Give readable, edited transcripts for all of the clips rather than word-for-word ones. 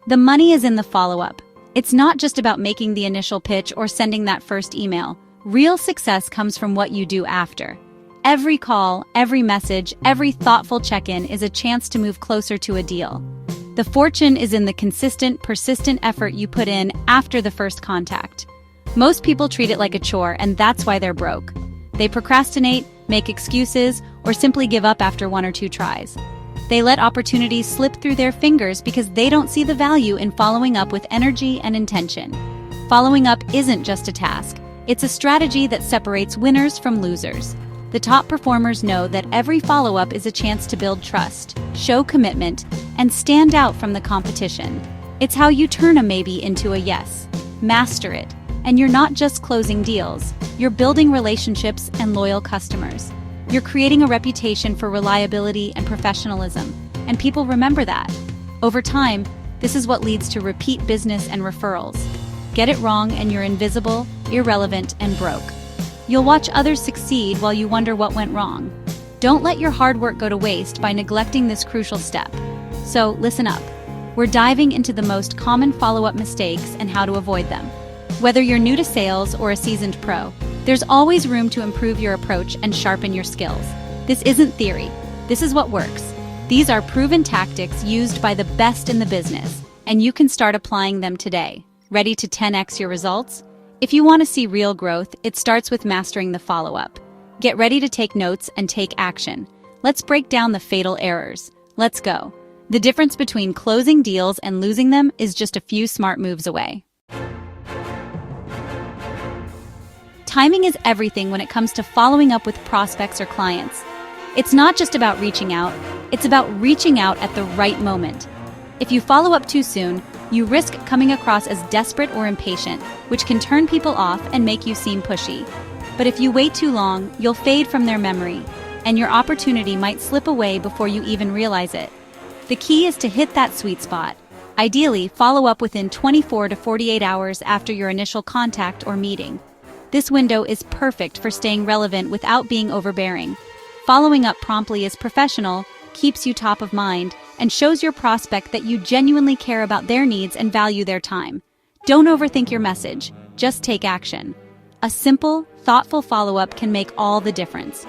The money is in the follow-up. It's not just about making the initial pitch or sending that first email. Real success comes from what you do after. Every call, every message, every thoughtful check-in is a chance to move closer to a deal. The fortune is in the consistent, persistent effort you put in after the first contact. Most people treat it like a chore, and that's why they're broke. They procrastinate, make excuses, or simply give up after one or two tries. They let opportunities slip through their fingers because they don't see the value in following up with energy and intention. Following up isn't just a task. It's a strategy that separates winners from losers. The top performers know that every follow-up is a chance to build trust, show commitment, and stand out from the competition. It's how you turn a maybe into a yes. Master it. And you're not just closing deals, you're building relationships and loyal customers. You're creating a reputation for reliability and professionalism, and people remember that. Over time, this is what leads to repeat business and referrals. Get it wrong and you're invisible, irrelevant, and broke. You'll watch others succeed while you wonder what went wrong. Don't let your hard work go to waste by neglecting this crucial step. So listen up. We're diving into the most common follow-up mistakes and how to avoid them. Whether you're new to sales or a seasoned pro, there's always room to improve your approach and sharpen your skills. This isn't theory. This is what works. These are proven tactics used by the best in the business, and you can start applying them today. Ready to 10x your results? If you want to see real growth, it starts with mastering the follow-up. Get ready to take notes and take action. Let's break down the fatal errors. Let's go. The difference between closing deals and losing them is just a few smart moves away. Timing is everything when it comes to following up with prospects or clients. It's not just about reaching out, it's about reaching out at the right moment. If you follow up too soon, you risk coming across as desperate or impatient, which can turn people off and make you seem pushy. But if you wait too long, you'll fade from their memory, and your opportunity might slip away before you even realize it. The key is to hit that sweet spot. Ideally, follow up within 24 to 48 hours after your initial contact or meeting. This window is perfect for staying relevant without being overbearing. Following up promptly is professional, keeps you top of mind, and shows your prospect that you genuinely care about their needs and value their time. Don't overthink your message, just take action. A simple, thoughtful follow-up can make all the difference.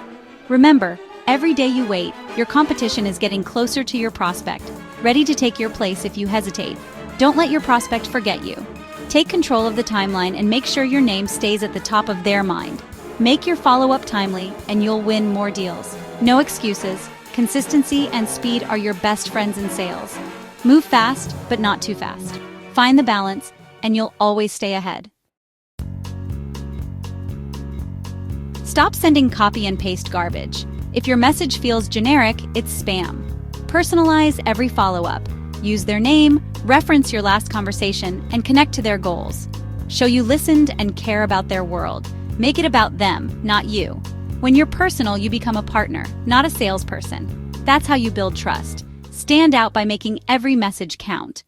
Remember, every day you wait, your competition is getting closer to your prospect, ready to take your place if you hesitate. Don't let your prospect forget you. Take control of the timeline and make sure your name stays at the top of their mind. Make your follow-up timely, and you'll win more deals. No excuses. Consistency and speed are your best friends in sales. Move fast, but not too fast. Find the balance, and you'll always stay ahead. Stop sending copy and paste garbage. If your message feels generic, it's spam. Personalize every follow-up. Use their name, reference your last conversation, and connect to their goals. Show you listened and care about their world. Make it about them, not you. When you're personal, you become a partner, not a salesperson. That's how you build trust. Stand out by making every message count.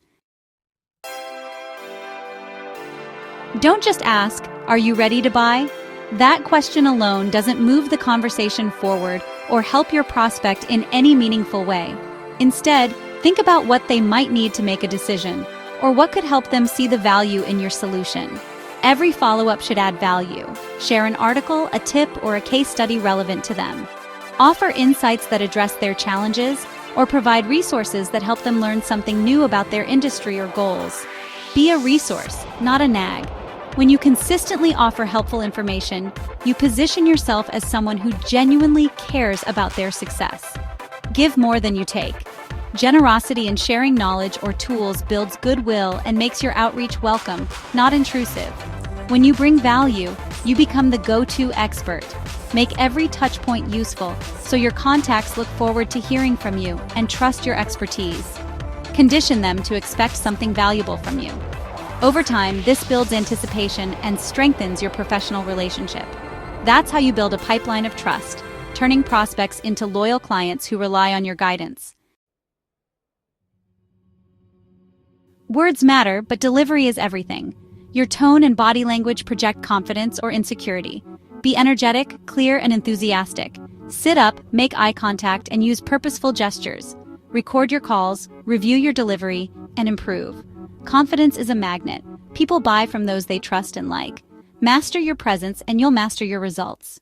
Don't just ask, "Are you ready to buy?" That question alone doesn't move the conversation forward or help your prospect in any meaningful way. Instead, think about what they might need to make a decision, or what could help them see the value in your solution. Every follow-up should add value. Share an article, a tip, or a case study relevant to them. Offer insights that address their challenges, or provide resources that help them learn something new about their industry or goals. Be a resource, not a nag. When you consistently offer helpful information, you position yourself as someone who genuinely cares about their success. Give more than you take. Generosity in sharing knowledge or tools builds goodwill and makes your outreach welcome, not intrusive. When you bring value, you become the go-to expert. Make every touch point useful, so your contacts look forward to hearing from you and trust your expertise. Condition them to expect something valuable from you. Over time, this builds anticipation and strengthens your professional relationship. That's how you build a pipeline of trust, turning prospects into loyal clients who rely on your guidance. Words matter, but delivery is everything. Your tone and body language project confidence or insecurity. Be energetic, clear, and enthusiastic. Sit up, make eye contact, and use purposeful gestures. Record your calls, review your delivery, and improve. Confidence is a magnet. People buy from those they trust and like. Master your presence and you'll master your results.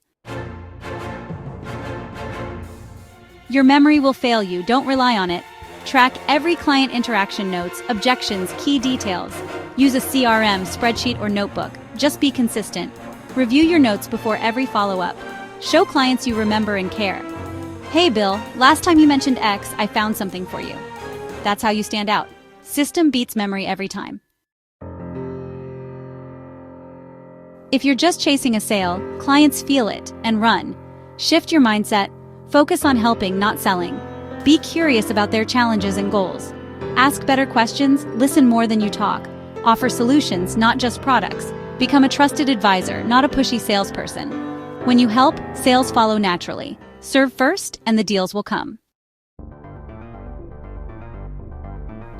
Your memory will fail you, don't rely on it. Track every client interaction notes, objections, key details. Use a CRM, spreadsheet, or notebook. Just be consistent. Review your notes before every follow-up. Show clients you remember and care. Hey Bill, last time you mentioned X, I found something for you. That's how you stand out. System beats memory every time. If you're just chasing a sale, clients feel it and run. Shift your mindset. Focus on helping, not selling. Be curious about their challenges and goals. Ask better questions, listen more than you talk. Offer solutions, not just products. Become a trusted advisor, not a pushy salesperson. When you help, sales follow naturally. Serve first, and the deals will come.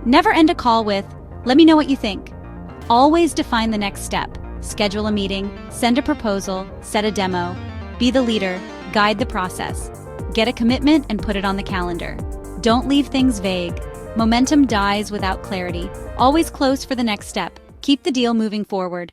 Never end a call with, "Let me know what you think." Always define the next step. Schedule a meeting, send a proposal, set a demo. Be the leader, guide the process. Get a commitment and put it on the calendar. Don't leave things vague. Momentum dies without clarity. Always close for the next step. Keep the deal moving forward.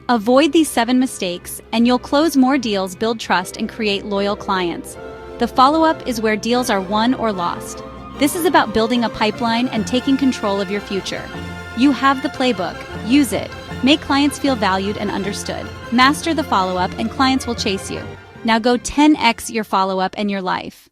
Avoid these 7 mistakes, and you'll close more deals, build trust, and create loyal clients. The follow-up is where deals are won or lost. This is about building a pipeline and taking control of your future. You have the playbook. Use it. Make clients feel valued and understood. Master the follow-up, and clients will chase you. Now go 10x your follow-up and your life.